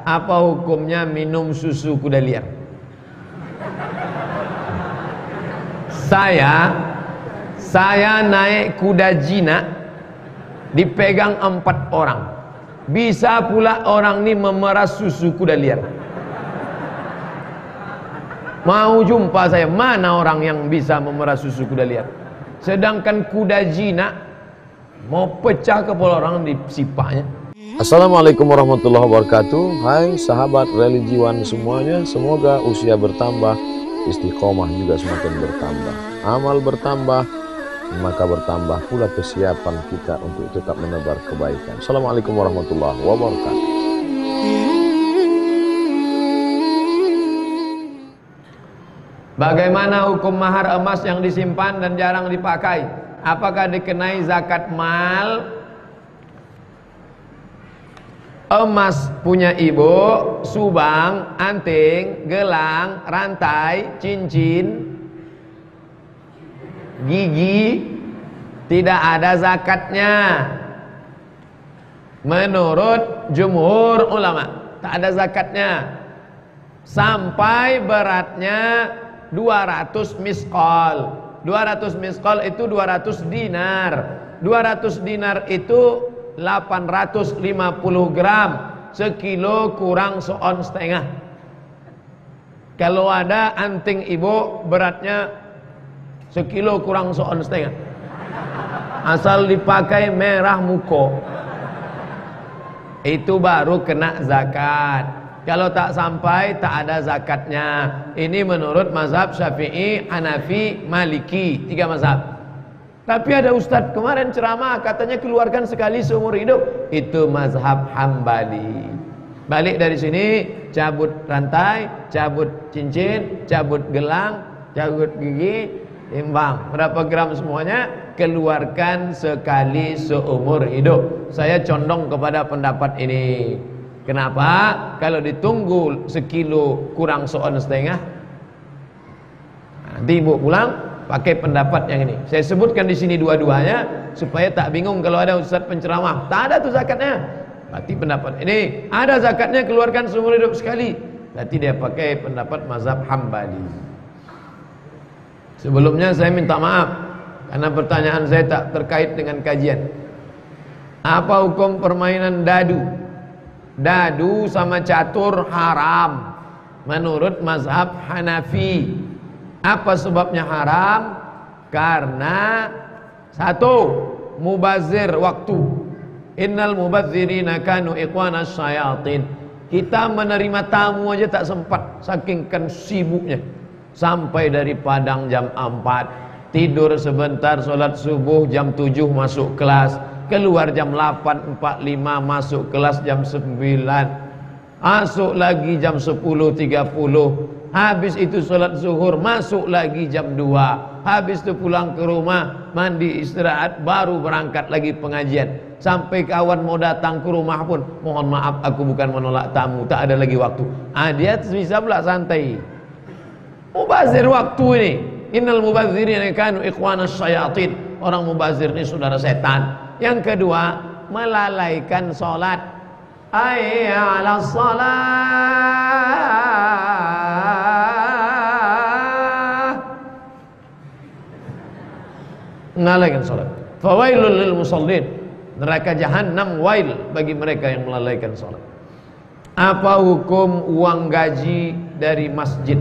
apa hukumnya minum susu kuda liar? Saya naik kuda jinak, dipegang 4 orang. Bisa pula orang ini memeras susu kuda liar. Mau jumpa saya, mana orang yang bisa memeras susu kuda liar? Sedangkan kuda jinak mau pecah kepala orang di sipaknya. Assalamualaikum warahmatullahi wabarakatuh. Hai sahabat religiwan semuanya, semoga usia bertambah, istiqomah juga semakin bertambah, amal bertambah, maka bertambah pula kesiapan kita untuk tetap menebar kebaikan. Assalamualaikum warahmatullahi wabarakatuh. Bagaimana hukum mahar emas yang disimpan dan jarang dipakai? Apakah dikenai zakat mal? Emas punya ibu, subang, anting, gelang, rantai, cincin, gigi, tidak ada zakatnya. Menurut jumhur ulama, tak ada zakatnya sampai beratnya 200 misqal. 200 misqal itu 200 dinar. 200 dinar itu 850 gram, sekilo kurang seon setengah. Kalau ada anting ibu beratnya sekilo kurang seon setengah, asal dipakai merah muko, itu baru kena zakat. Kalau tak sampai tak ada zakatnya. Ini menurut mazhab Syafi'i, Hanafi, Maliki, 3 mazhab. Tapi ada ustadz kemarin ceramah katanya keluarkan sekali seumur hidup. Itu mazhab Hambali. Balik dari sini, cabut rantai, cabut cincin, cabut gelang, cabut gigi, timbang berapa gram semuanya, keluarkan sekali seumur hidup. Saya condong kepada pendapat ini. Kenapa? Kalau ditunggu sekilo kurang seon setengah, nanti ibu pulang pakai pendapat yang ini. Saya sebutkan di sini dua-duanya supaya tak bingung kalau ada ustaz penceramah tak ada tuh zakatnya. Berarti pendapat ini ada zakatnya, keluarkan seumur hidup sekali. Berarti dia pakai pendapat mazhab Hambali. Sebelumnya saya minta maaf karena pertanyaan saya tak terkait dengan kajian. Apa hukum permainan dadu? Dadu sama catur haram menurut mazhab Hanafi. Apa sebabnya haram? Karena satu, mubazir waktu. Innal mubazirina kanu ikhwanas syayatin. Kita menerima tamu aja tak sempat, saking kan sibuknya. Sampai dari Padang jam 4, tidur sebentar, sholat subuh jam 7 masuk kelas, keluar jam 8.45 masuk kelas jam 9, masuk lagi jam 10.30, habis itu sholat zuhur, masuk lagi jam 2, habis itu pulang ke rumah, mandi istirahat, baru berangkat lagi pengajian. Sampai kawan mau datang ke rumah pun, mohon maaf aku bukan menolak tamu, tak ada lagi waktu. Dia bisa pula santai. Mubazir waktu ini. Innal mubazirina kanu ikhwanas syayatin. Orang mubazir ini saudara setan. Yang kedua, melalaikan sholat. Hayya 'alas shalah. Melalaikan sholat. Fawailul lil musallin. Neraka jahanam wail bagi mereka yang melalaikan sholat. Apa hukum uang gaji dari masjid?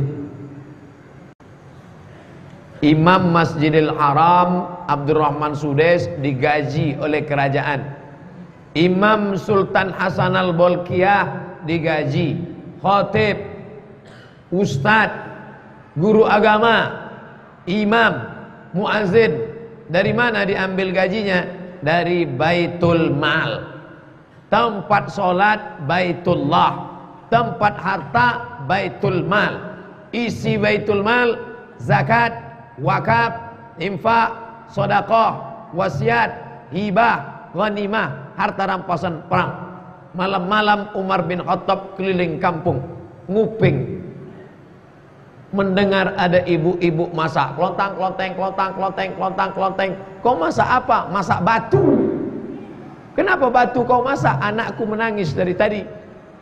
Imam Masjidil Haram Abdurrahman Sudes digaji oleh kerajaan. Imam Sultan Hasan al-Bolkiah digaji. Khatib, ustadz, guru agama, imam, muazzin, dari mana diambil gajinya? Dari Baitul Mal. Tempat sholat Baitullah, tempat harta Baitul Mal. Isi Baitul Mal zakat, wakaf, infak, sedekah, wasiat, hibah, ghanimah, harta rampasan perang. Malam-malam Umar bin Khattab keliling kampung, nguping, mendengar ada ibu-ibu masak, klontang, klonteng, klontang, klonteng, klontang, klonteng. Kau masak apa? Masak batu. Kenapa batu kau masak? Anakku menangis dari tadi.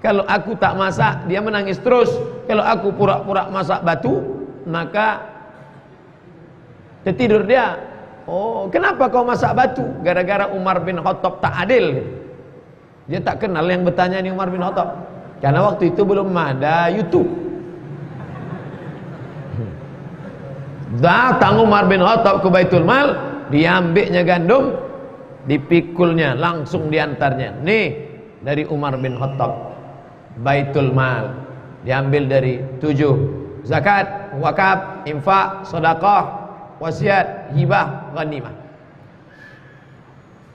Kalau aku tak masak, dia menangis terus. Kalau aku pura-pura masak batu, maka tertidur dia. Oh, kenapa kau masak batu? Gara-gara Umar bin Khattab tak adil. Dia tak kenal yang bertanya ni Umar bin Khattab. Karena waktu itu belum ada YouTube. Datang Umar bin Khattab ke Baitul Mal, diambilnya gandum, dipikulnya, langsung diantarnya. Nih, dari Umar bin Khattab. Baitul Mal diambil dari 7: zakat, wakaf, infak, sedekah, wasiat, hibah, ghanimah.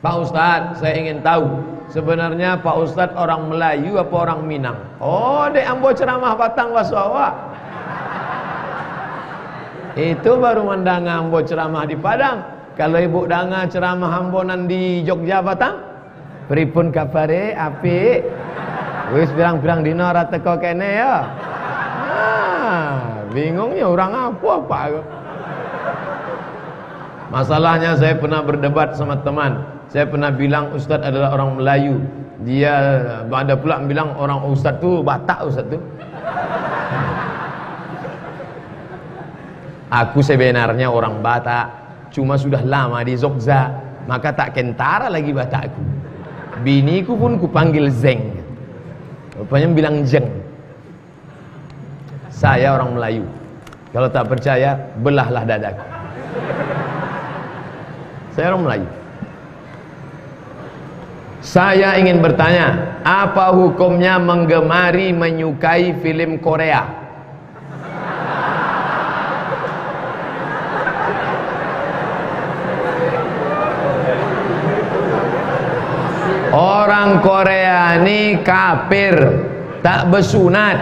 Pak Ustadz, saya ingin tahu sebenarnya Pak Ustadz orang Melayu apa orang Minang? Oh, dek ambo ceramah Batang Wasawa. Itu baru mendanga ambo ceramah di Padang. Kalau ibu danga ceramah ambonan di Jogja Batang, pripun kabare? Apik. Wis pirang-pirang dina ora teko kene ya. Bingungnya orang apa aku. Masalahnya saya pernah berdebat sama teman. Saya pernah bilang Ustadz adalah orang Melayu. Dia ada pula bilang orang Ustadz tu Batak Ustadz tu. Aku sebenarnya orang Batak, cuma sudah lama di Jogja, maka tak kentara lagi Batakku. Biniku pun kupanggil Zeng. Rupanya bilang jeng. Saya orang Melayu. Kalau tak percaya, belahlah dadaku. Saya orang Melayu. Saya ingin bertanya, apa hukumnya menggemari menyukai film Korea? Orang Korea ini kafir, tak bersunat,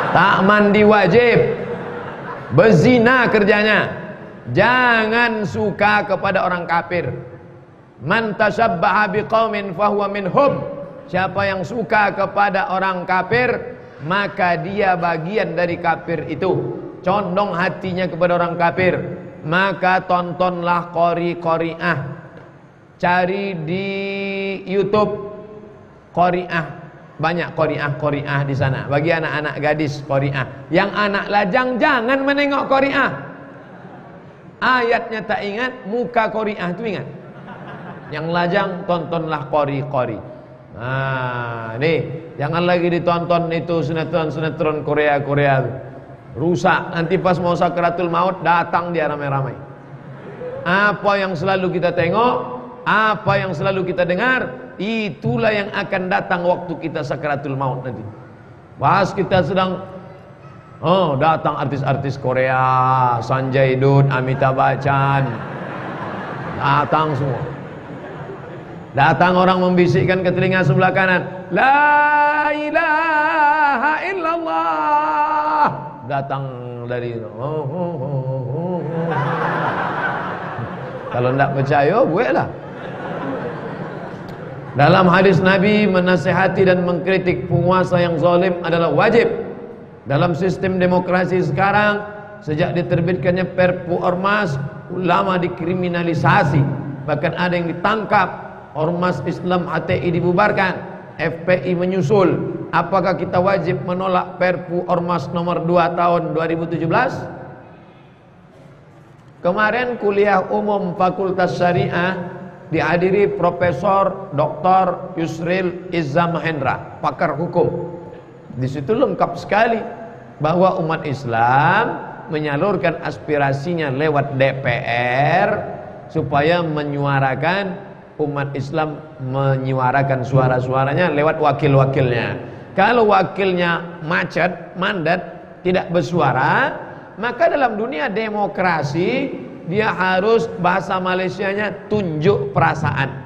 tak mandi wajib, berzina kerjanya. Jangan suka kepada orang kafir. Man tashabbaha biqaumin fahuwa minhum. Siapa yang suka kepada orang kafir, maka dia bagian dari kafir itu. Condong hatinya kepada orang kafir, maka tontonlah qori-qoriah. Cari di YouTube qoriah, banyak qoriah di sana. Bagi anak-anak gadis qoriah. Yang anak lajang jangan menengok qoriah. Ayatnya tak ingat, muka qoriah itu ingat. Yang lajang tontonlah qori-qori. Nah, nih, jangan lagi ditonton itu sinetron Korea. Rusak, nanti pas mau sakaratul maut datang dia ramai-ramai. Apa yang selalu kita tengok, apa yang selalu kita dengar, itulah yang akan datang waktu kita sakaratul maut nanti. Pas kita sedang datang artis-artis Korea, Sanjay Dutt, Amitabh Bachchan, datang semua. Datang orang membisikkan ke telinga sebelah kanan, la ilaha illallah. Datang dari kalau tidak percaya, gue lah. Dalam hadis Nabi, menasihati dan mengkritik penguasa yang zalim adalah wajib. Dalam sistem demokrasi sekarang, sejak diterbitkannya Perpu Ormas, ulama dikriminalisasi. Bahkan ada yang ditangkap. Ormas Islam HTI dibubarkan, FPI menyusul. Apakah kita wajib menolak Perpu Ormas nomor 2 tahun 2017? Kemarin kuliah umum Fakultas Syariah dihadiri Profesor Dr. Yusril Izzah Mahendra, pakar hukum. Di situ lengkap sekali bahwa umat Islam menyalurkan aspirasinya lewat DPR supaya menyuarakan, umat Islam menyuarakan suara-suaranya lewat wakil-wakilnya. Kalau wakilnya macet, mandat, tidak bersuara, maka dalam dunia demokrasi dia harus, bahasa Malaysianya tunjuk perasaan,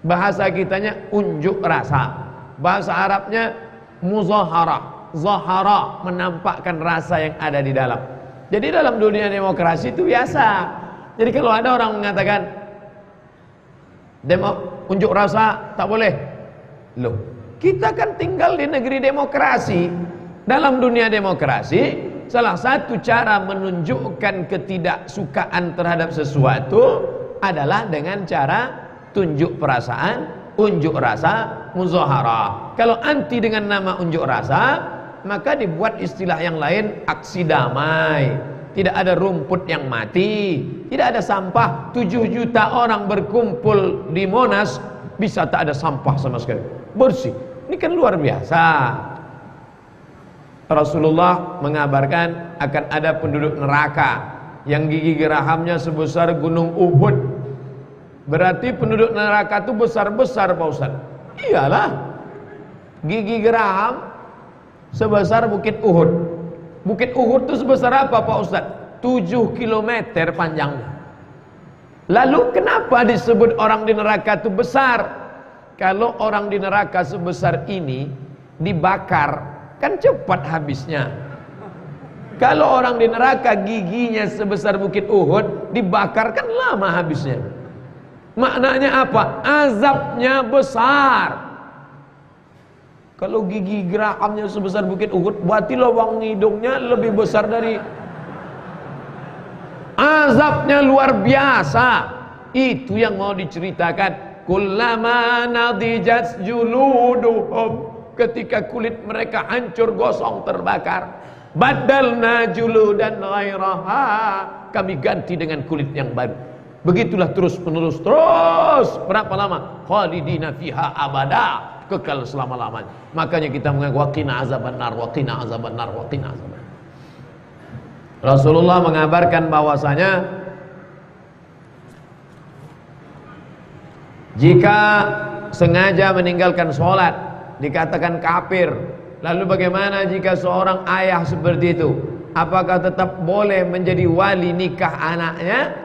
bahasa kitanya unjuk rasa, bahasa Arabnya muzaharah, zahara, menampakkan rasa yang ada di dalam. Jadi dalam dunia demokrasi itu biasa. Jadi kalau ada orang mengatakan unjuk rasa tak boleh, loh, kita kan tinggal di negeri demokrasi. Dalam dunia demokrasi, salah satu cara menunjukkan ketidaksukaan terhadap sesuatu adalah dengan cara tunjuk perasaan, unjuk rasa, muzaharah. Kalau anti dengan nama unjuk rasa, maka dibuat istilah yang lain, aksi damai. Tidak ada rumput yang mati, tidak ada sampah. 7 juta orang berkumpul di Monas, bisa tak ada sampah sama sekali, bersih. Ini kan luar biasa. Rasulullah mengabarkan akan ada penduduk neraka yang gigi gerahamnya sebesar gunung Uhud. Berarti penduduk neraka itu besar-besar, Pak Ustaz. Iyalah, gigi geraham sebesar Bukit Uhud. Bukit Uhud itu sebesar apa, Pak Ustaz? 7 kilometer panjangnya. Lalu kenapa disebut orang di neraka itu besar? Kalau orang di neraka sebesar ini dibakar, kan cepat habisnya. Kalau orang di neraka giginya sebesar Bukit Uhud dibakar, kan lama habisnya. Maknanya apa? Azabnya besar. Kalau gigi gerahamnya sebesar Bukit Uhud, berarti lubang hidungnya lebih besar dari. Azabnya luar biasa. Itu yang mau diceritakan. Kullama nadijat juluduhum, ketika kulit mereka hancur, gosong, terbakar, badalna juludan ghairaha, kami ganti dengan kulit yang baru. Begitulah terus menerus. Berapa lama? Khalidina fiha abada, kekal selama-lamanya. Makanya kita mengaku waqina azabannar, waqina azabannar, waqina azabannar. Rasulullah mengabarkan bahwasanya jika sengaja meninggalkan sholat dikatakan kafir. Lalu bagaimana jika seorang ayah seperti itu? Apakah tetap boleh menjadi wali nikah anaknya?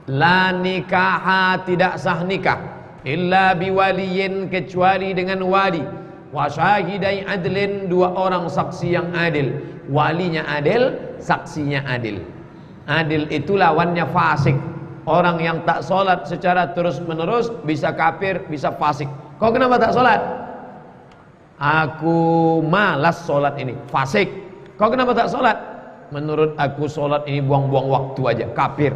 La nikaha, tidak sah nikah illa biwaliyin, kecuali dengan wali. Wa syahidai adlin, 2 orang saksi yang adil. Walinya adil, saksinya adil. Adil itu lawannya fasik. Orang yang tak sholat secara terus menerus bisa kafir, bisa fasik. Kau kenapa tak sholat? Aku malas sholat ini, fasik. Kau kenapa tak sholat? Menurut aku sholat ini buang-buang waktu aja, kafir.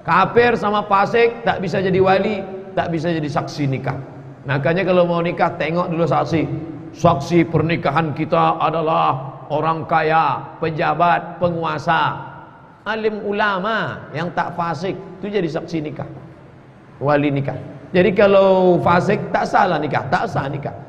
Kafir sama fasik tak bisa jadi wali, tak bisa jadi saksi nikah. Makanya kalau mau nikah, tengok dulu saksi. Saksi pernikahan kita adalah orang kaya, pejabat, penguasa, alim ulama yang tak fasik, itu jadi saksi nikah, wali nikah. Jadi kalau fasik tak salah nikah, tak sah nikah.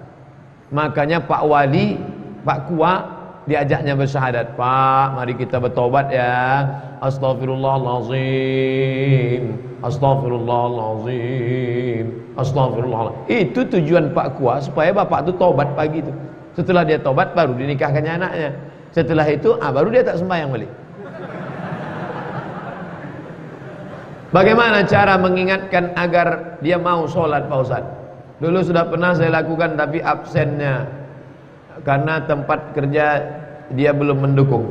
Makanya Pak Wali, Pak Kua diajaknya bersyahadat. Pak, mari kita bertobat ya. Astaghfirullahalazim, astaghfirullahalazim, astaghfirullah. Itu tujuan Pak Kua, supaya bapak itu tobat pagi itu. Setelah dia tobat baru dinikahkannya anaknya. Setelah itu baru dia tak sembahyang balik. Bagaimana cara mengingatkan agar dia mau sholat, Pak Ustaz? Dulu sudah pernah saya lakukan, tapi absennya karena tempat kerja dia belum mendukung.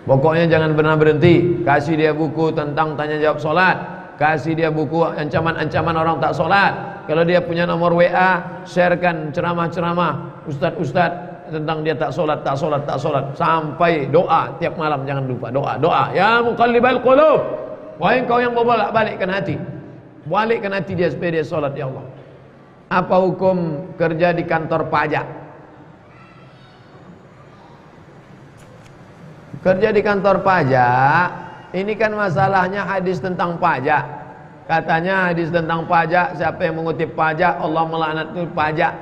Pokoknya jangan pernah berhenti. Kasih dia buku tentang tanya jawab sholat, kasih dia buku ancaman-ancaman orang tak sholat. Kalau dia punya nomor WA, sharekan ceramah-ceramah Ustadz tentang dia tak sholat, tak sholat, tak sholat, sampai doa tiap malam. Jangan lupa doa. Ya muqallibal qulub, wahai engkau yang membolak-balikkan hati, balikkan hati dia supaya dia sholat. Ya Allah, apa hukum kerja di kantor pajak? Kerja di kantor pajak, ini kan masalahnya hadis tentang pajak. Katanya hadis tentang pajak, siapa yang mengutip pajak, Allah melaknat pajak.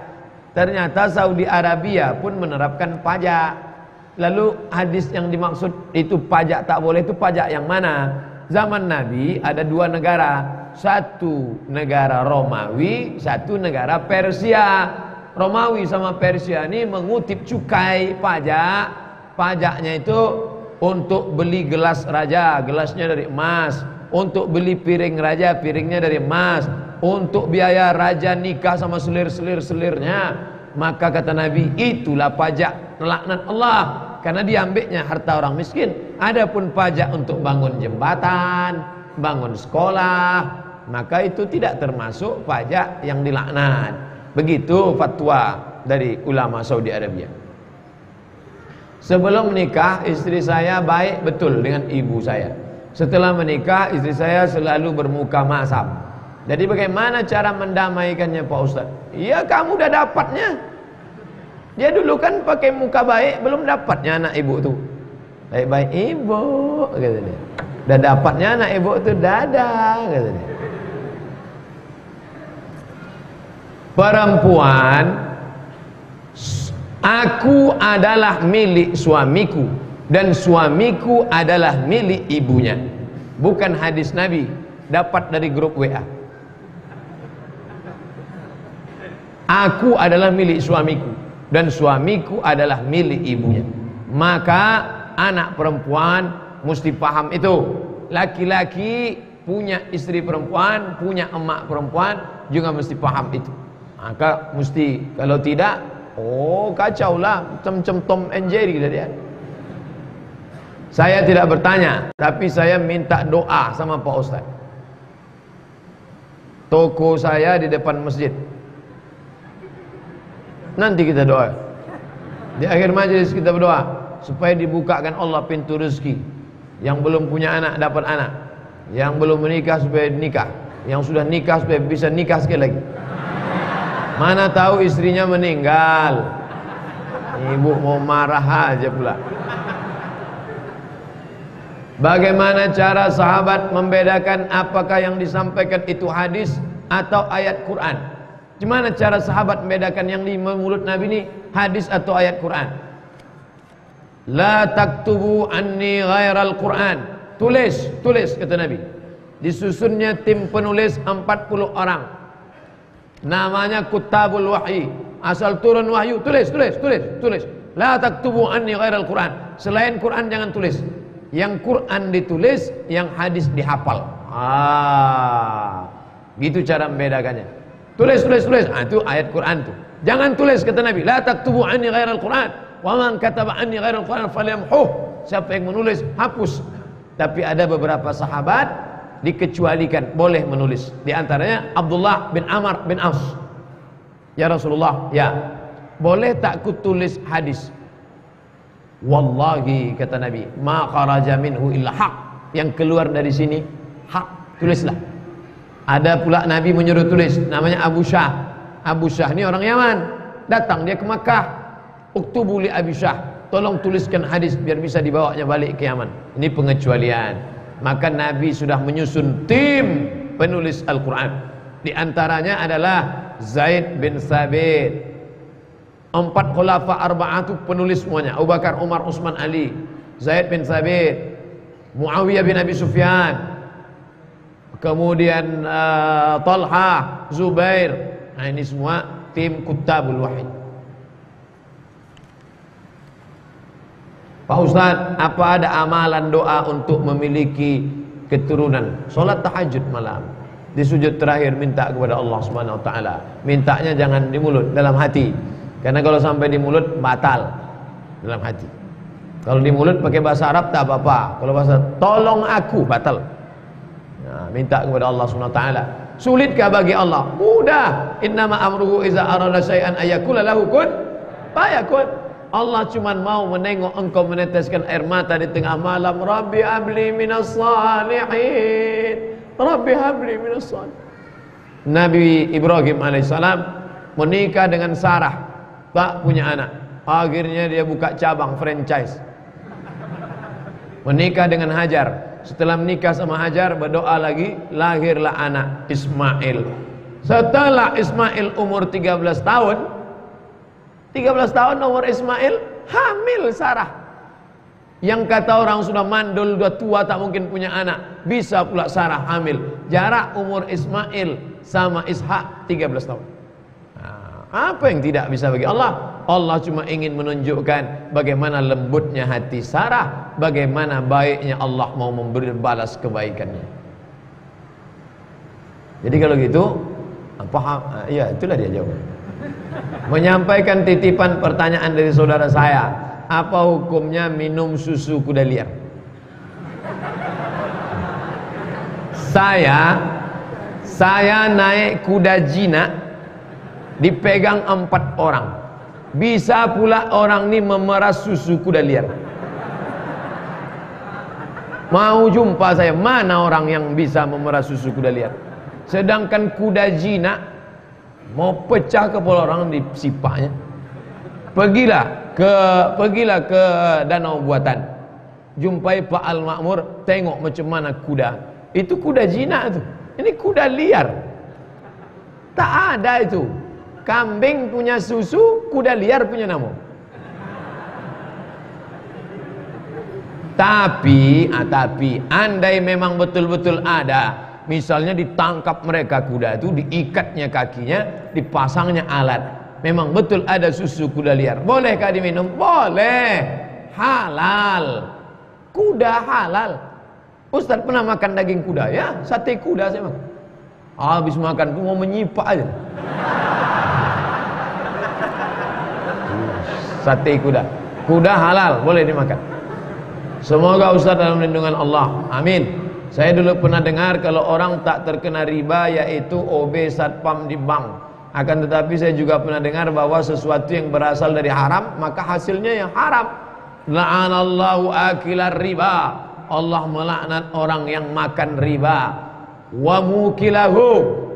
Ternyata Saudi Arabia pun menerapkan pajak. Lalu hadis yang dimaksud itu pajak tak boleh, itu pajak yang mana? Zaman Nabi ada 2 negara, satu negara Romawi, satu negara Persia. Romawi sama Persia ini mengutip cukai pajak. Pajaknya itu untuk beli gelas raja, gelasnya dari emas. Untuk beli piring raja, piringnya dari emas. Untuk biaya raja nikah sama selir-selirnya. Maka kata Nabi, itulah pajak laknat Allah, karena diambilnya harta orang miskin. Adapun pajak untuk bangun jembatan, bangun sekolah, maka itu tidak termasuk pajak yang dilaknat. Begitu fatwa dari ulama Saudi Arabia. Sebelum menikah, istri saya baik betul dengan ibu saya. Setelah menikah, istri saya selalu bermuka masam. Jadi bagaimana cara mendamaikannya Pak Ustaz? Ya kamu udah dapatnya. Dia dulu kan pakai muka baik, belum dapatnya anak ibu tuh. Baik-baik ibu, kata dia. Udah dapatnya anak ibu tuh, dadah, kata dia. Perempuan, aku adalah milik suamiku dan suamiku adalah milik ibunya. Bukan hadis Nabi, dapat dari grup WA. Aku adalah milik suamiku dan suamiku adalah milik ibunya. Maka anak perempuan mesti paham itu. Laki-laki punya istri perempuan, punya emak perempuan juga mesti paham itu. Maka mesti, kalau tidak, oh kacau lah, macam Tom and Jerry dia. Saya tidak bertanya, tapi saya minta doa sama Pak Ustaz. Toko saya di depan masjid. Nanti kita doa. Di akhir majelis kita berdoa supaya dibukakan Allah pintu rezeki. Yang belum punya anak dapat anak, yang belum menikah supaya nikah, yang sudah nikah supaya bisa nikah sekali lagi. Mana tahu istrinya meninggal, ibu mau marah aja pula. Bagaimana cara sahabat membedakan apakah yang disampaikan itu hadis atau ayat Quran? Gimana cara sahabat membedakan yang di mulut Nabi ini hadis atau ayat Quran? La taktubu anni ghairal Quran. Tulis kata Nabi. Disusunnya tim penulis 40 orang. Namanya Kutabul Wahyi. Asal turun wahyu, tulis. La taktubu anni ghairal Quran. Selain Quran jangan tulis. Yang Quran ditulis, yang hadis dihafal. Gitu cara membedakannya. Tulis. Itu ayat Quran tuh. Jangan tulis kata Nabi. La taktubu anni ghairal Quran. Wa man kataba anni ghairal Quran falyamhuh. Siapa yang menulis, hapus. Tapi ada beberapa sahabat dikecualikan boleh menulis. Di antaranya Abdullah bin Amr bin As. Ya Rasulullah, ya. Boleh tak ku tulis hadis? Wallahi kata Nabi, ma kharaja minhu illa haq. Yang keluar dari sini hak. Tulislah. Ada pula Nabi menyuruh tulis, namanya Abu Syah. Abu Syah ini orang Yaman. Datang dia ke Makkah. Uktubu li Abi Syah. Tolong tuliskan hadis biar bisa dibawanya balik ke Yaman. Ini pengecualian. Maka Nabi sudah menyusun tim penulis Al-Quran. Di antaranya adalah Zaid bin Thabit. 4 khulafa arba'ah itu penulis semuanya. Abu Bakar, Umar, Utsman, Ali. Zaid bin Thabit, Muawiyah bin Abi Sufyan, kemudian Talha, Zubair. Nah ini semua tim Kutabul Wahyi. Pak Ustaz, apa ada amalan doa untuk memiliki keturunan? Solat tahajud malam, di sujud terakhir minta kepada Allah Subhanahu wa taala. Mintanya jangan di mulut, dalam hati. Karena kalau sampai di mulut batal, dalam hati. Kalau di mulut pakai bahasa Arab tak apa-apa. Kalau bahasa tolong aku batal. Nah, minta kepada Allah Subhanahu wa taala. Sulitkah bagi Allah? Mudah. Innama amruhu iza arada syai'an ayyakula lahu kun fayakun. Allah cuma mau menengok engkau meneteskan air mata di tengah malam. Rabbi habli minas salihin. Rabbi habli minas salihin. Nabi Ibrahim alaihissalam menikah dengan Sarah, tak punya anak. Akhirnya dia buka cabang franchise. Menikah dengan Hajar. Setelah menikah sama Hajar, berdoa lagi, lahirlah anak Ismail. Setelah Ismail umur 13 tahun, 13 tahun umur Ismail, hamil Sarah. Yang kata orang sudah mandul, sudah tua, tak mungkin punya anak, bisa pula Sarah hamil. Jarak umur Ismail sama Ishak 13 tahun. Nah, apa yang tidak bisa bagi Allah? Allah cuma ingin menunjukkan bagaimana lembutnya hati Sarah, bagaimana baiknya Allah mau memberi balas kebaikannya. Jadi kalau gitu, paham? Ya itulah dia jawab. Menyampaikan titipan pertanyaan dari saudara saya, apa hukumnya minum susu kuda liar? Saya naik kuda jinak, dipegang 4 orang. Bisa pula orang ini memeras susu kuda liar. Mau jumpa saya, mana orang yang bisa memeras susu kuda liar? Sedangkan kuda jinak mau pecah kepala orang di sipaknya. Pergilah ke danau buatan. Jumpai Pak Al-Makmur, tengok macam mana kuda. Itu kuda jinak tu. Ini kuda liar. Tak ada itu. Kambing punya susu, kuda liar punya nama. Tapi andai memang betul-betul ada, misalnya ditangkap mereka kuda itu, diikatnya kakinya, dipasangnya alat. Memang betul ada susu kuda liar. Bolehkah diminum? Boleh. Halal. Kuda halal. Ustaz pernah makan daging kuda? Ya, sate kuda saya makan. Habis makan tuh mau menyipak aja. Sate kuda. Kuda halal, boleh dimakan. Semoga Ustaz dalam lindungan Allah. Amin. Saya dulu pernah dengar kalau orang tak terkena riba yaitu OB satpam di bank. Akan tetapi saya juga pernah dengar bahwa sesuatu yang berasal dari haram maka hasilnya yang haram. La'anallahu akilar riba. Allah melaknat orang yang makan riba. Wa mukilahu,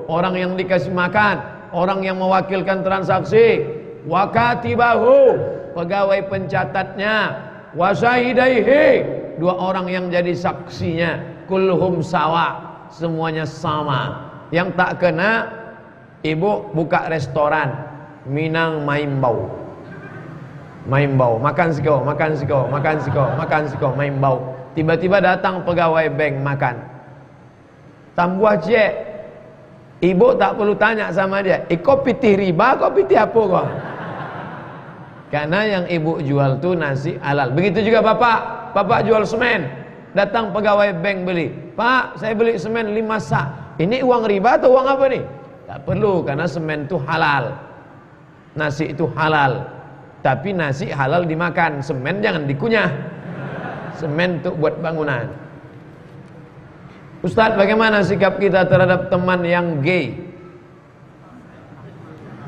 orang yang dikasih makan, orang yang mewakilkan transaksi. Wa katibahu, pegawai pencatatnya. Wa syahidaihi, dua orang yang jadi saksinya. Kulhum sawa, semuanya sama. Yang tak kena, ibu buka restoran Minang Maimbau. Maimbau, makan siko, Maimbau. Tiba-tiba datang pegawai bank makan. Tambuh cek. Ibu tak perlu tanya sama dia, kau pitih riba, kau pitih apa kau? Karena yang ibu jual tu nasi halal. Begitu juga bapak jual semen. Datang pegawai bank beli. Pak, saya beli semen 5 sak. Ini uang riba atau uang apa nih? Tak perlu, karena semen itu halal. Nasi itu halal. Tapi nasi halal dimakan, semen jangan dikunyah. Semen untuk buat bangunan. Ustaz, bagaimana sikap kita terhadap teman yang gay?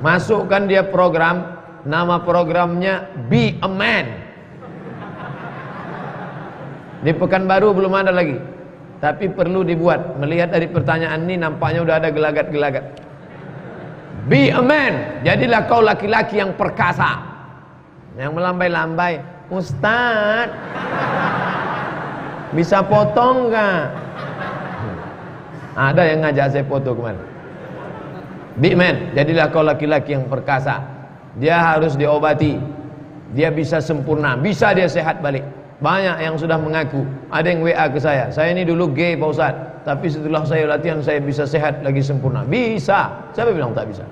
Masukkan dia program, nama programnya Be a Man. Di Pekanbaru belum ada lagi, tapi perlu dibuat. Melihat dari pertanyaan ini nampaknya udah ada gelagat-gelagat. Be a man, jadilah kau laki-laki yang perkasa. Yang melambai-lambai, Ustaz, bisa potong gak? Ada yang ngajak saya foto kemarin. Big man, jadilah kau laki-laki yang perkasa. Dia harus diobati. Dia bisa sempurna, bisa dia sehat balik. Banyak yang sudah mengaku. Ada yang WA ke saya ini dulu gay Pak Ustaz, tapi setelah saya latihan saya bisa sehat lagi sempurna. Bisa. Siapa bilang tak bisa?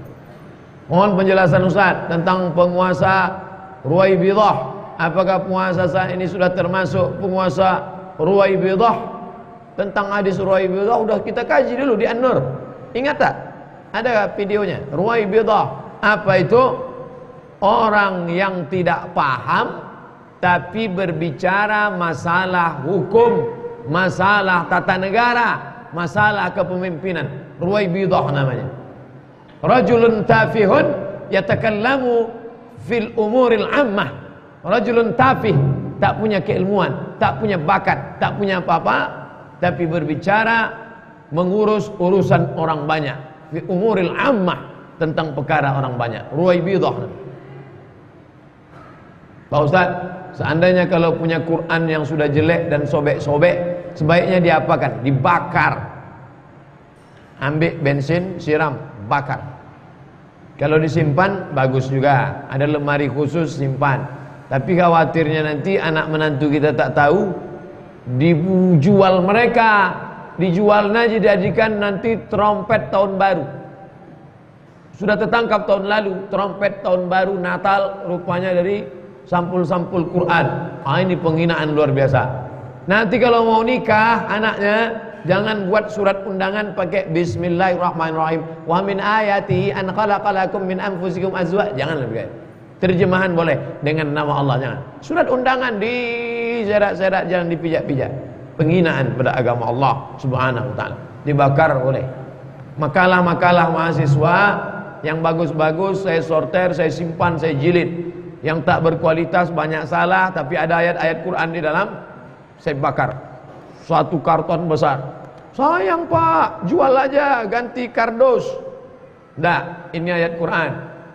Mohon penjelasan Ustaz tentang penguasa Ruwaibidah. Apakah penguasa saat ini sudah termasuk penguasa Ruwaibidah? Tentang hadis Ruwaibidah udah kita kaji dulu di An-Nur. Ingat tak? Ada videonya. Ruwaibidah apa itu? Orang yang tidak paham tapi berbicara masalah hukum, masalah tata negara, masalah kepemimpinan. Ruwaibidah namanya. Rajulun tafihun yatakallamu fil umuril ammah. Rajulun tafih, tak punya keilmuan, tak punya bakat, tak punya apa-apa, tapi berbicara mengurus urusan orang banyak. Fi umuril ammah, tentang perkara orang banyak. Ruwaibidah. Pak Ustaz, seandainya kalau punya Quran yang sudah jelek dan sobek-sobek, sebaiknya diapakan? Dibakar. Ambil bensin, siram, bakar. Kalau disimpan, bagus juga. Ada lemari khusus, simpan. Tapi khawatirnya nanti anak menantu kita tak tahu, dijual mereka. Dijualnya dijadikan nanti trompet tahun baru. Sudah tertangkap tahun lalu, trompet tahun baru Natal rupanya dari sampul-sampul Quran. Ini penghinaan luar biasa. Nanti kalau mau nikah anaknya, jangan buat surat undangan pakai Bismillahirrahmanirrahim. Wa min ayatihi an khalaqalakum min anfusikum azwaj. Jangan lebih kayak. Terjemahan boleh dengan nama Allah, jangan. Surat undangan diserak-serak, jangan dipijak-pijak. Penghinaan pada agama Allah Subhanahu wa taala. Dibakar boleh. Makalah-makalah mahasiswa yang bagus-bagus saya sorter, saya simpan, saya jilid. Yang tak berkualitas banyak salah tapi ada ayat-ayat Quran di dalam, saya bakar. Suatu karton besar Sayang Pak, jual aja, ganti kardus. Nggak, ini ayat Quran.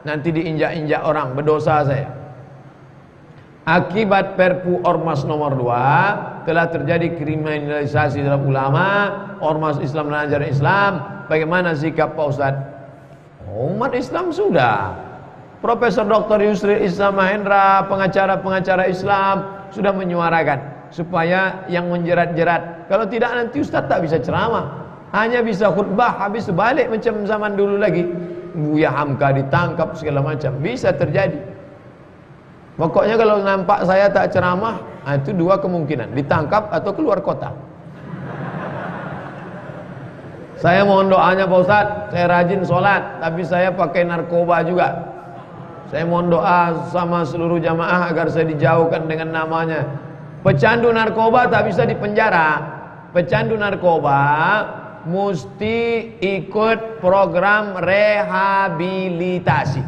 Nanti diinjak-injak orang, berdosa saya. Akibat Perpu Ormas nomor 2 telah terjadi kriminalisasi terhadap ulama, ormas Islam dan ajaran Islam. Bagaimana sikap Pak Ustadz? Umat Islam sudah. Profesor Dr. Yusril Islam Mahendra, pengacara-pengacara Islam sudah menyuarakan supaya yang menjerat-jerat. Kalau tidak nanti Ustadz tak bisa ceramah, hanya bisa khutbah, habis sebalik macam zaman dulu lagi. Buya Hamka ditangkap segala macam, bisa terjadi. Pokoknya kalau nampak saya tak ceramah, itu dua kemungkinan, ditangkap atau keluar kota. Saya mohon doanya Pak Ustadz, saya rajin sholat, tapi saya pakai narkoba juga. Saya mohon doa sama seluruh jamaah agar saya dijauhkan dengan namanya. Pecandu narkoba tak bisa dipenjara. Pecandu narkoba mesti ikut program rehabilitasi.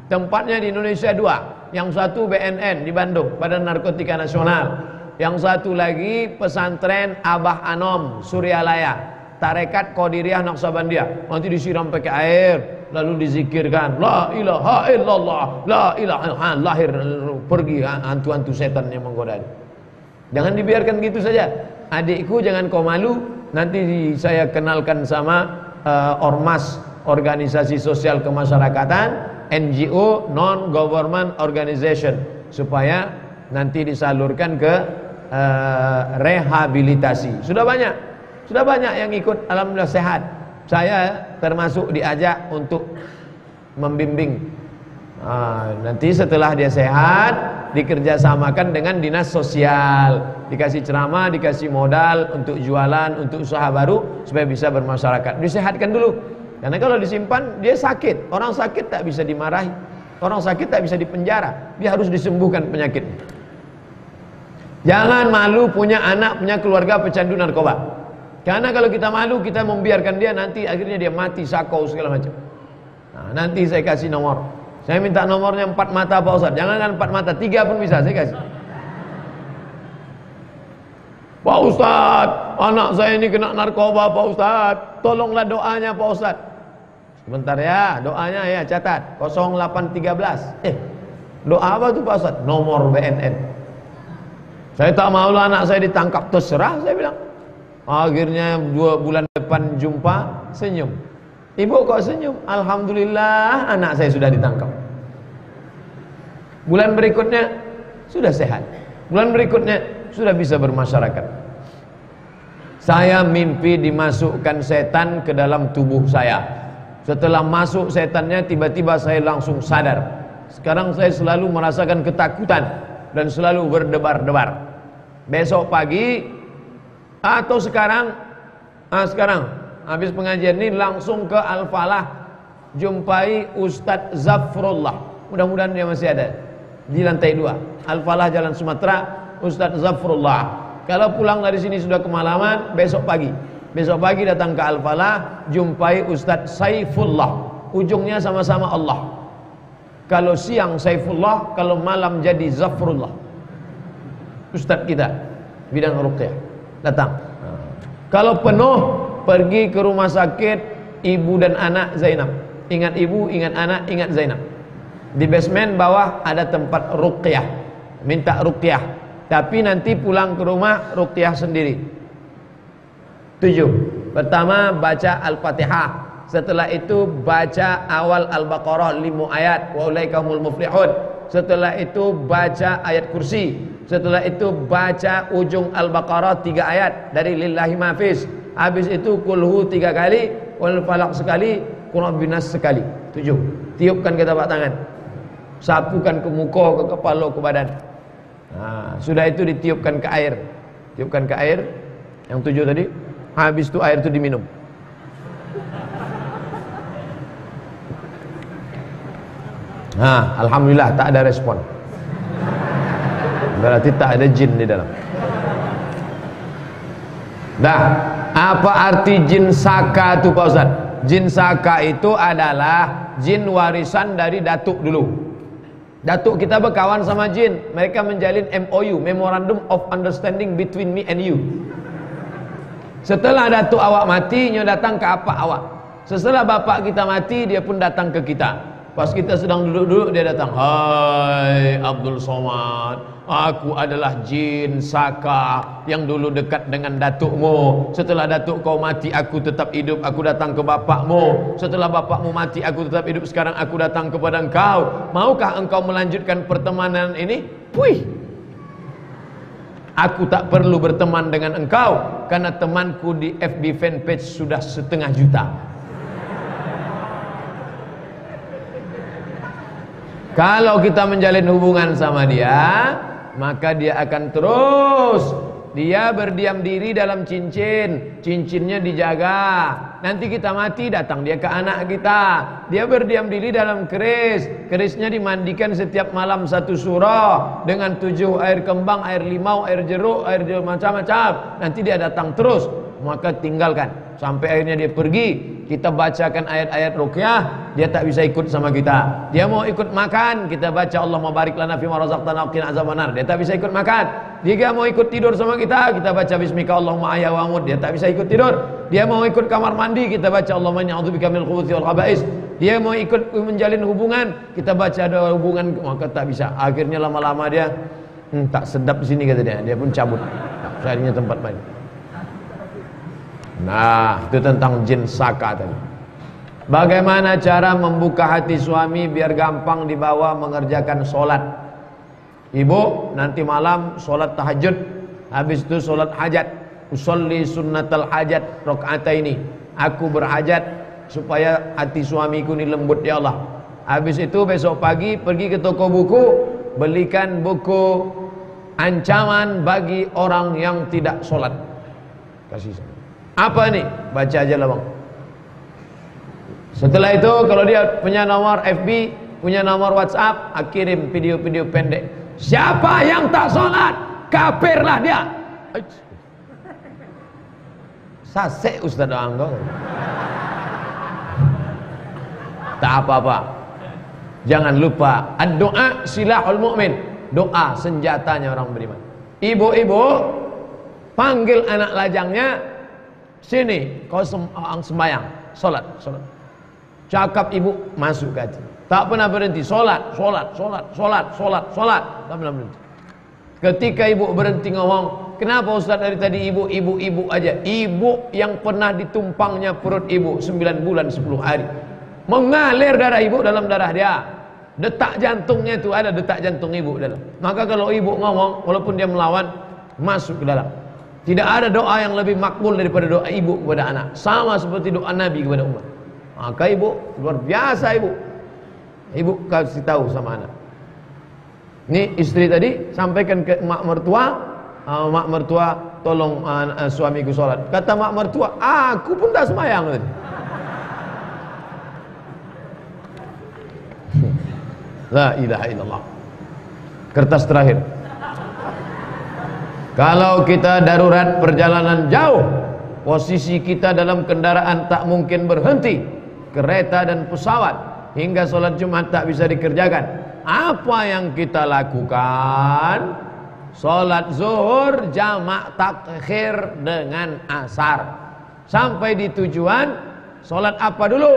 Tempatnya di Indonesia 2. Yang satu BNN di Bandung, Badan Narkotika Nasional. Yang satu lagi pesantren Abah Anom, Suryalaya, Tarekat Qadiriyah Naqsabandiyah. Nanti disiram pakai air, lalu dizikirkan la ilaha illallah, la ilaha, lahir pergi hantu-hantu setan yang menggoda. Jangan dibiarkan gitu saja. Adikku jangan kau malu, nanti saya kenalkan sama ormas, organisasi sosial kemasyarakatan, NGO, non-government organization, supaya nanti disalurkan ke rehabilitasi. Sudah banyak yang ikut, alhamdulillah sehat. Saya termasuk diajak untuk membimbing. Nanti setelah dia sehat, dikerjasamakan dengan dinas sosial, dikasih ceramah, dikasih modal untuk jualan, untuk usaha baru supaya bisa bermasyarakat. Disehatkan dulu. Karena kalau disimpan dia sakit. Orang sakit tak bisa dimarahi, orang sakit tak bisa dipenjara, dia harus disembuhkan penyakitnya. Jangan malu punya anak, punya keluarga pecandu narkoba. Karena kalau kita malu, kita membiarkan dia, nanti akhirnya dia mati, sakau segala macam. Nanti saya kasih nomor. Saya minta nomornya 4 mata Pak Ustadz. Jangan 4 mata, 3 pun bisa saya kasih. Pak Ustadz, anak saya ini kena narkoba Pak Ustadz, tolonglah doanya Pak Ustadz. Sebentar ya, doanya ya catat 0813. Doa apa tuh Pak Ustadz? Nomor BNN. Saya tak mau lah anak saya ditangkap, terserah saya bilang. Akhirnya 2 bulan depan jumpa, senyum. Ibu kok senyum? Alhamdulillah anak saya sudah ditangkap. Bulan berikutnya sudah sehat. Bulan berikutnya sudah bisa bermasyarakat. Saya mimpi dimasukkan setan ke dalam tubuh saya. Setelah masuk setannya, tiba-tiba saya langsung sadar. Sekarang saya selalu merasakan ketakutan dan selalu berdebar-debar. Besok pagi atau sekarang habis pengajian ini langsung ke Al-Falah, jumpai Ustadz Zafrullah. Mudah-mudahan dia masih ada di lantai 2 Al-Falah Jalan Sumatera. Ustadz Zafrullah. Kalau pulang dari sini sudah kemalaman, besok pagi datang ke Al-Falah, jumpai Ustadz Saifullah. Ujungnya sama-sama Allah. Kalau siang Saifullah, kalau malam jadi Zafrullah. Ustadz kita bidang ruqyah datang. Kalau penuh, pergi ke rumah sakit ibu dan anak Zainab. Ingat ibu, ingat anak, ingat Zainab. Di basement bawah ada tempat ruqyah. Minta ruqyah. Tapi nanti pulang ke rumah ruqyah sendiri. 7. Pertama baca Al-Fatihah. Setelah itu baca awal Al-Baqarah 5 ayat, wa ulaikahumul muflihun. Setelah itu baca ayat kursi. Setelah itu baca ujung Al-Baqarah 3 ayat dari lillahi mafiz. Habis itu kulhu 3 kali, wal falaq sekali, qul binas sekali. 7. Tiupkan ke telapak tangan. Sapukan ke muka, ke kepala, ke badan. Sudah itu ditiupkan ke air. Tiupkan ke air. Yang 7 tadi. Habis itu air itu diminum. Alhamdulillah tak ada respon. Berarti tak ada jin di dalam. Dah, apa arti jin saka itu Pak Ustaz? Jin saka itu adalah jin warisan dari datuk dulu. Datuk kita berkawan sama jin. Mereka menjalin MOU, Memorandum of Understanding between me and you. Setelah datuk awak mati, nyo datang ke apa awak. Setelah bapak kita mati, dia pun datang ke kita. Pas kita sedang duduk-duduk, dia datang. Hai Abdul Somad, aku adalah jin Saka yang dulu dekat dengan datukmu. Setelah datuk kau mati, aku tetap hidup. Aku datang ke bapakmu. Setelah bapakmu mati, aku tetap hidup. Sekarang aku datang kepada engkau. Maukah engkau melanjutkan pertemanan ini? Puih, aku tak perlu berteman dengan engkau, karena temanku di FB fanpage sudah 1,5 juta. Kalau kita menjalin hubungan sama dia, maka dia akan terus. Dia berdiam diri dalam cincin, cincinnya dijaga. Nanti kita mati, datang dia ke anak kita. Dia berdiam diri dalam keris, kerisnya dimandikan setiap malam 1 surah dengan 7 air kembang, air limau, air jeruk, air macam-macam. Nanti dia datang terus, maka tinggalkan sampai akhirnya dia pergi. Kita bacakan ayat-ayat ruqyah, dia tak bisa ikut sama kita. Dia mau ikut makan, kita baca Allahumma barik lana fima razaqtana wa qina azabannar, dia tak bisa ikut makan. Dia mau ikut tidur sama kita baca bismika Allahumma ahya wa amut, dia tak bisa ikut tidur. Dia mau ikut kamar mandi, kita baca Allahumma inni a'udzubika minal khubuthi wal khaba'is. Dia mau ikut menjalin hubungan, kita baca doa hubungan, maka tak bisa. Akhirnya lama-lama dia tak sedap di sini, kata dia pun cabut. Carinya tempat lain. Nah, itu tentang jin Saka tadi. Bagaimana cara membuka hati suami biar gampang dibawa mengerjakan solat? Ibu, nanti malam solat tahajud, habis itu solat hajat. Usolli sunnatal hajat rakaataini. Aku berhajat supaya hati suamiku ini lembut, ya Allah. Habis itu besok pagi pergi ke toko buku, belikan buku ancaman bagi orang yang tidak solat. Kasih saya. Apa nih? Baca aja lah bang. Setelah itu kalau dia punya nomor FB, punya nomor WhatsApp, kirim video-video pendek. Siapa yang tak sholat, kafirlah dia. Sasek Ustaz Anggo. Tak apa-apa. Jangan lupa, doa silahul mu'min. Doa senjatanya orang beriman. Ibu-ibu panggil anak lajangnya, sini kau sembahyang, solat. Cakap ibu masuk ke hati. Tak pernah berhenti, solat. Tak pernah berhenti. Ketika ibu berhenti ngomong, kenapa Ustaz dari tadi ibu aja? Ibu yang pernah ditumpangnya perut ibu 9 bulan 10 hari, mengalir darah ibu dalam darah dia. Detak jantungnya itu ada detak jantung ibu dalam. Maka kalau ibu ngomong, walaupun dia melawan, masuk ke dalam. Tidak ada doa yang lebih makbul daripada doa ibu kepada anak. Sama seperti doa Nabi kepada umat. Maka ibu, luar biasa ibu. Ibu kasih tahu sama anak. Ini istri tadi sampaikan ke mak mertua. Mak mertua tolong suamiku sholat. Kata mak mertua, aku pun tak sembahyang. La ilaha illallah. Kertas terakhir. Kalau kita darurat perjalanan jauh, posisi kita dalam kendaraan tak mungkin berhenti, kereta dan pesawat, hingga sholat Jumat tak bisa dikerjakan. Apa yang kita lakukan? Sholat zuhur jamak takhir dengan asar. Sampai di tujuan, sholat apa dulu?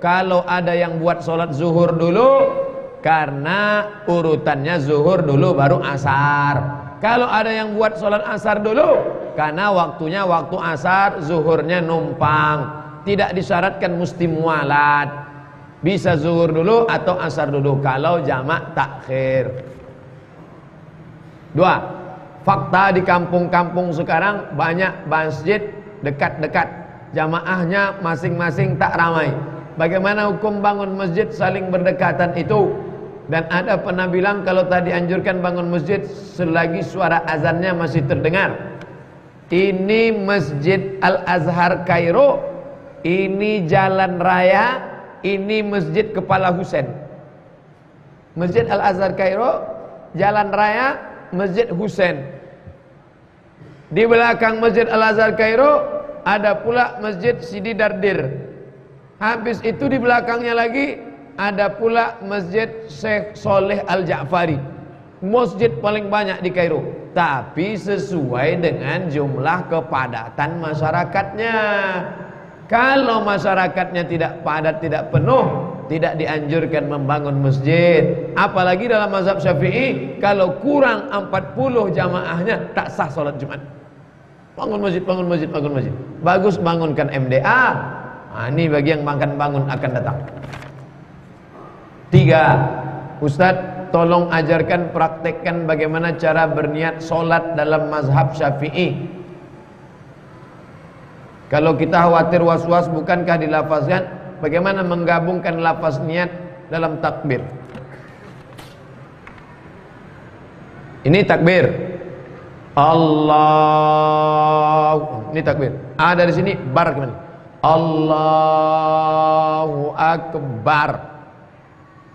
Kalau ada yang buat sholat zuhur dulu, karena urutannya zuhur dulu baru asar. Kalau ada yang buat sholat asar dulu, karena waktunya waktu asar, zuhurnya numpang. Tidak disyaratkan mesti mualat. Bisa zuhur dulu atau asar dulu kalau jamak takhir. 2. Fakta di kampung-kampung sekarang banyak masjid dekat-dekat, jamaahnya masing-masing tak ramai. Bagaimana hukum bangun masjid saling berdekatan itu? Dan ada pernah bilang kalau tadi anjurkan bangun masjid selagi suara azannya masih terdengar. Ini Masjid Al-Azhar Kairo, ini jalan raya, ini Masjid Kepala Husain. Masjid Al-Azhar Kairo, jalan raya, Masjid Husain. Di belakang Masjid Al-Azhar Kairo ada pula Masjid Sidi Dardir. Habis itu di belakangnya lagi ada pula Masjid Syekh Soleh Al-Ja'fari. Masjid paling banyak di Kairo. tapi sesuai dengan jumlah kepadatan masyarakatnya. Kalau masyarakatnya tidak padat, tidak penuh, tidak dianjurkan membangun masjid. Apalagi dalam mazhab Syafi'i, kalau kurang 40 jamaahnya tak sah sholat Jumat. Bangun masjid, bangun masjid, bangun masjid. Bagus bangunkan MDA. Nah, ini bagi yang makan bangun akan datang. 3. Ustadz, tolong ajarkan, praktekkan bagaimana cara berniat sholat dalam mazhab Syafi'i. Kalau kita khawatir was-was, bukankah dilafazkan? Bagaimana menggabungkan lafaz niat dalam takbir? Ini takbir. Allah. Ini takbir. Dari sini bar gimana? Allahu Akbar.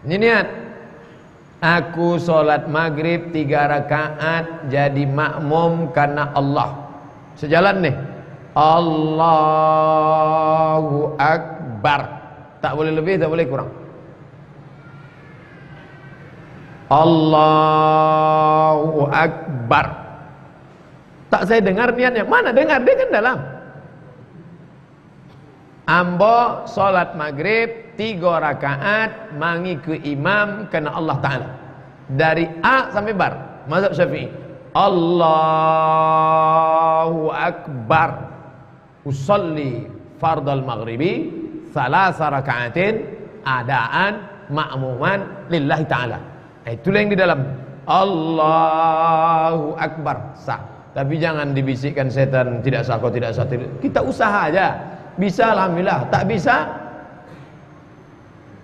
Ini niat. Aku sholat maghrib 3 rakaat jadi makmum karena Allah. Sejalan nih. Allahu Akbar. Tak boleh lebih, tak boleh kurang. Allahu Akbar. Tak saya dengar niatnya. Mana dengar? Dia kan dalam. Ambo sholat maghrib 3 rakaat mangi ke imam karena Allah Ta'ala. Dari A sampai bar. Mazhab Syafi'i. Allahu Akbar. Usalli fardal maghribi 3 rakaatin adaan ma'muman lillahi ta'ala. Itulah yang di dalam Allahu Akbar sah. Tapi jangan dibisikkan setan tidak sah, kau tidak sah. Kita usaha aja. Bisa alhamdulillah, tak bisa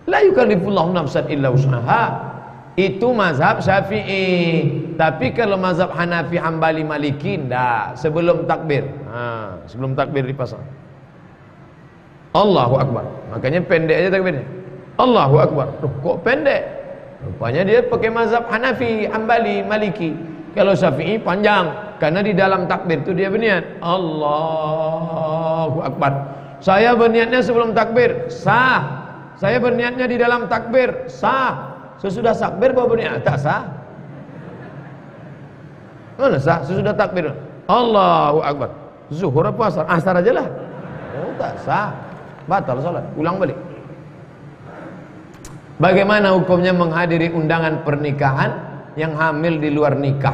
la yukallifullahu nafsan illa wus'aha. Itu mazhab Syafi'i. Tapi kalau mazhab Hanafi, Hambali, Maliki ndak, sebelum takbir. Sebelum takbir dipasang Allahu Akbar. Makanya pendek aja takbirnya. Allahu Akbar. Kok pendek? Rupanya dia pakai mazhab Hanafi, Hambali, Maliki. Kalau Syafi'i panjang, karena di dalam takbir itu dia berniat Allahu Akbar. Saya berniatnya sebelum takbir, sah. Saya berniatnya di dalam takbir, sah. Sesudah takbir baru berniat, tak sah. Mana sah? Sesudah takbir Allahu Akbar. Zuhur apa asar? Asar aja lah. Oh, tak sah. Batal salat, ulang balik. Bagaimana hukumnya menghadiri undangan pernikahan yang hamil di luar nikah?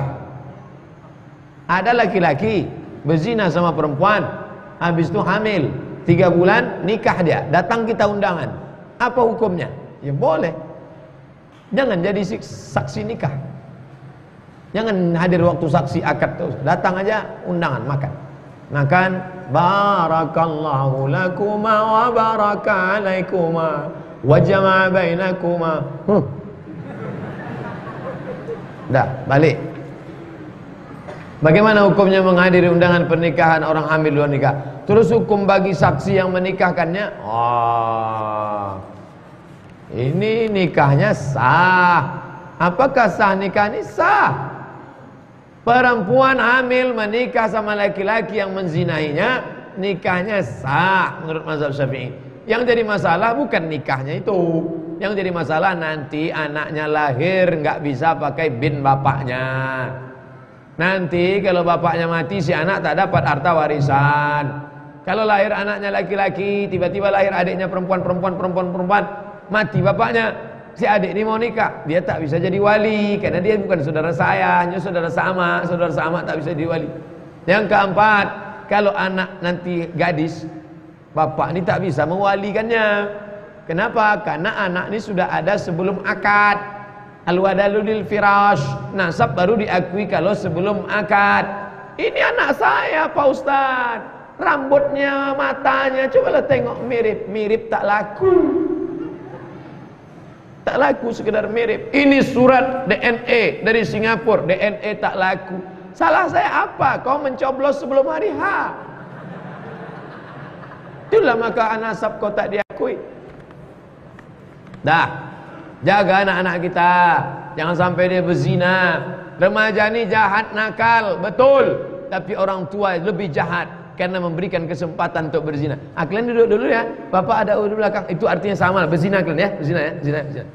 Ada laki-laki berzina sama perempuan, habis itu hamil 3 bulan, nikah dia, datang kita undangan. Apa hukumnya? Ya boleh. Jangan jadi saksi nikah. Jangan hadir waktu saksi akad terus. Datang aja undangan, makan. Makan. Barakallahu lakuma wa baraka alaikuma wa jama'a bainakuma. Dah, balik. Bagaimana hukumnya menghadiri undangan pernikahan orang hamil luar nikah? Terus hukum bagi saksi yang menikahkannya? Ini nikahnya sah. Apakah sah nikah ini? Sah. Perempuan hamil menikah sama laki-laki yang menzinainya, nikahnya sah menurut mazhab Syafi'i. Yang jadi masalah bukan nikahnya itu. Yang jadi masalah nanti anaknya lahir nggak bisa pakai bin bapaknya. Nanti kalau bapaknya mati, si anak tak dapat harta warisan. Kalau lahir anaknya laki-laki, tiba-tiba lahir adiknya perempuan, mati bapaknya, si adik ini mau nikah, dia tak bisa jadi wali karena dia bukan saudara saya, hanya saudara sama tak bisa jadi wali. Yang keempat, kalau anak nanti gadis, bapak ini tak bisa mewalikannya. Kenapa? Karena anak ini sudah ada sebelum akad. Al-wadalu lil firash, nasab baru diakui kalau sebelum akad. Ini anak saya Pak Ustaz, rambutnya, matanya, cobalah tengok mirip tak laku. Tak laku sekedar mirip. Ini surat DNA dari Singapura, DNA tak laku. Salah saya apa? Kau mencoblos sebelum hari H. Itulah maka nasab kau tak diakui. Dah. Jaga anak-anak kita, jangan sampai dia berzina. Remaja ni jahat, nakal, betul. Tapi orang tua lebih jahat karena memberikan kesempatan untuk berzina. Kalian duduk dulu ya. Bapak ada di belakang. Itu artinya sama, berzina kalian ya, berzina ya, zina.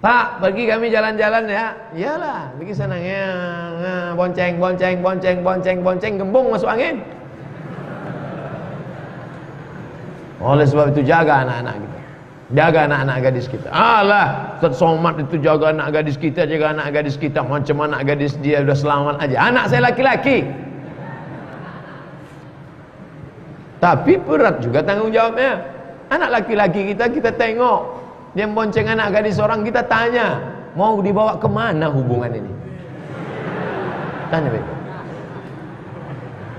Pak, pergi kami jalan-jalan ya. Iyalah, pergi sana ya. Bonceng, bonceng, bonceng, bonceng, bonceng, gembung masuk angin. Oleh sebab itu jaga anak-anak kita. Jaga anak-anak gadis kita. Alah, Ustaz Somad itu jaga anak gadis kita, jaga anak gadis kita. Macam anak gadis dia sudah selamat aja. Anak saya laki-laki. Tapi berat juga tanggung jawabnya. Anak laki-laki kita tengok. Dia bonceng anak gadis orang, kita tanya. Mau dibawa kemana hubungan ini? Tanya baik.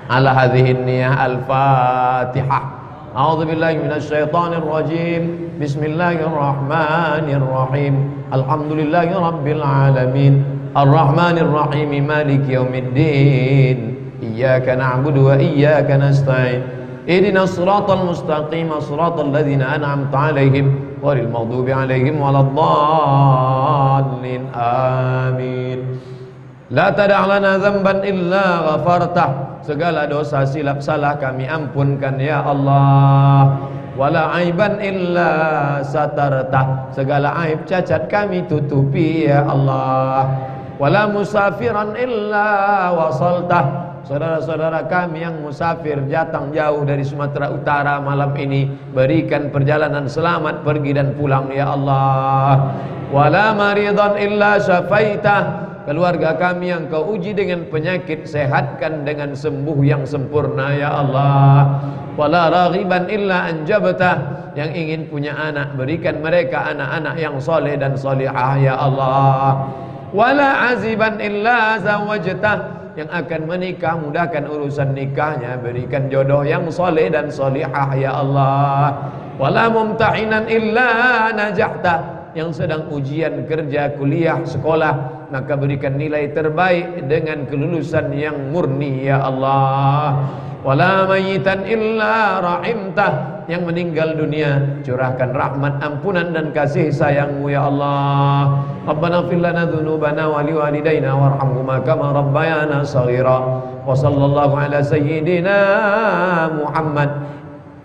Ala hadhihi niyah al-fatihah. A'udzu billahi minasyaitonir rajim. Bismillahirrahmanirrahim. Alhamdulillahi rabbil alamin. Arrahmanir rahim. Maliki yaumiddin. Iyyaka na'budu wa iyyaka nasta'in. Ihdinas siratal mustaqim. Siratal ladzina an'amta 'alaihim ghairil maghdubi 'alaihim waladdallin. Amin. La tada' lana dzamban illa ghafartah. Segala dosa silap salah kami ampunkan ya Allah. Wala aiban illa satartah. Segala aib cacat kami tutupi ya Allah. Wala musafiran illa wasaltah. Saudara-saudara kami yang musafir datang jauh dari Sumatera Utara malam ini, berikan perjalanan selamat pergi dan pulang ya Allah. Wala maridan illa syafaitah. Keluarga kami yang kau uji dengan penyakit, sehatkan dengan sembuh yang sempurna ya Allah. Wala raghiban illa anjabtah. Yang ingin punya anak, berikan mereka anak-anak yang soleh dan solihah ya Allah. Wala aziban illa zawajtah. Yang akan menikah, mudahkan urusan nikahnya, berikan jodoh yang soleh dan solihah ya Allah. Wala mumtahinan illa najahta. Yang sedang ujian kerja, kuliah, sekolah, maka berikan nilai terbaik dengan kelulusan yang murni ya Allah. Wala mayitan illa rahimtah. Yang meninggal dunia, curahkan rahmat, ampunan dan kasih sayangmu ya Allah. Rabbana ighfir lana dzunubana wa liwalidayna warhamhuma kama rabbayana shaghira. Wa sallallahu ala sayyidina Muhammad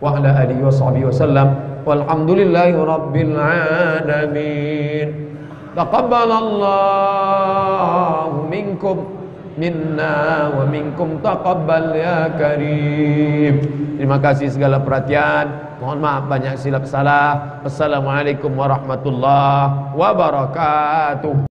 wa ala alihi wa sahbihi wasallam. Walhamdulillahi rabbil alamin. Taqabbalallahu minkum minna wa minkum taqabbal ya karim. Terima kasih segala perhatian. Mohon maaf banyak silap salah. Assalamualaikum warahmatullahi wabarakatuh.